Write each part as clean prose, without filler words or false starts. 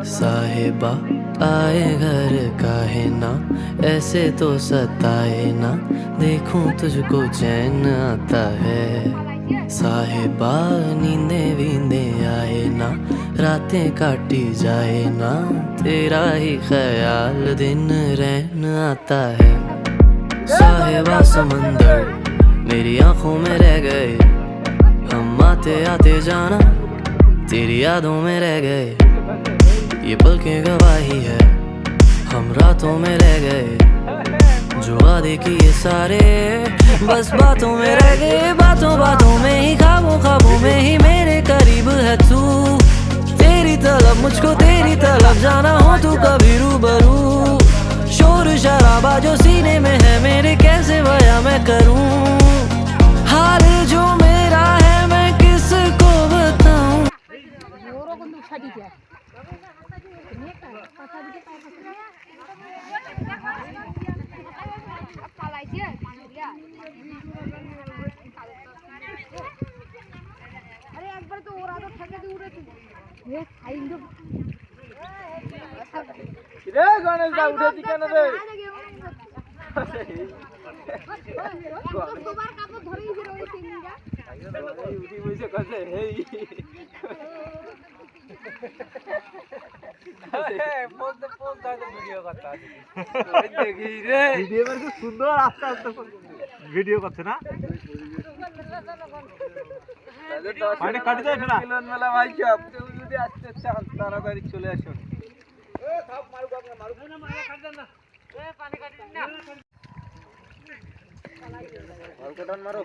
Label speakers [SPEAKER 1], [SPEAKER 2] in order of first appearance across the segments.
[SPEAKER 1] साहिबा आए घर काहे ना, ऐसे तो सताए ना, देखूं तुझको चैन आता है। साहिबा नींदे वींदे आए ना, रातें काटी जाए ना, तेरा ही ख्याल दिन रहन आता है। साहिबा समंदर मेरी आंखों में रह गए, हम आते आते जाना तेरी यादों में रह गए। ये पल की गवाही है, हम रातों में रह गए, जो वादे किए सारे बस बातों में रह गए। बातों बातों में ही, ख्वाबों ख्वाबों में ही मेरे करीब है तू। तेरी तलब मुझको तेरी तलब, जाना हो तू कभी रूबरू। शोर शराबा जो सीने में है मेरे, कैसे बयां मैं करूं। हाल जो मेरा है मैं किसको बताऊं।
[SPEAKER 2] अरे একবার তো ওরা তো থেকে দূরে তুই এ খাইন্দ
[SPEAKER 3] রে গণেশ দা উঠেছি কেন রে?
[SPEAKER 2] তোমার কাপড় ধরেই ফিরে ওই সিঙ্গা
[SPEAKER 3] উঠি বসে কাছে হেই বলতে বলতে ভিডিও করতে আছে দেখি রে ভিডিও করে খুব সুন্দর আস্তে আস্তে ভিডিও করছে না। মানে কাটি যায় না মিলন মেলা ভাই সব যদি আসতে চান তাড়াতাড়ি চলে আসুন। এ থাপ মারু আপনি মারু না মারা কাট দেন না। এ পানি কাটি না আর কোটন মারো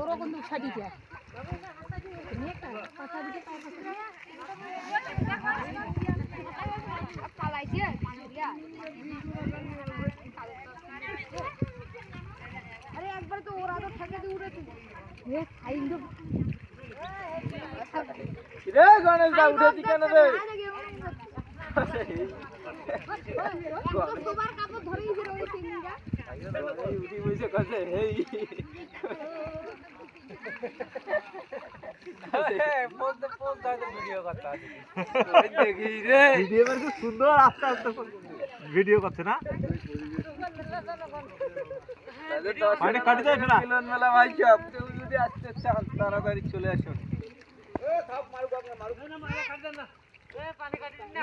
[SPEAKER 2] ওরো কোন ছাড়ি দিয়া নেকা কথা দিকে পালাইছে পানি দিয়া। আরে একবার তো ওরা তো থেকে দূরে তুই এ খাইন্দ
[SPEAKER 3] রে গণেশ দা উঠেছি কেন রে?
[SPEAKER 2] তোমার কাপড় ধরেই ফিরে ওই সিঙ্গা
[SPEAKER 3] উঠি বসে কাছে হেই বলতে বলতে ভিডিও করতে আছে দেখি রে ভিডিও করে খুব সুন্দর আস্তে আস্তে ভিডিও করছে না। মানে কাটি যায় না মিলন মেলা ভাই সব যদি আসতে চান তাড়াতাড়ি চলে আসুন। এ থাপ মারু আপনি মারু না মারা কাট দেন না। এ পানি কাটি না।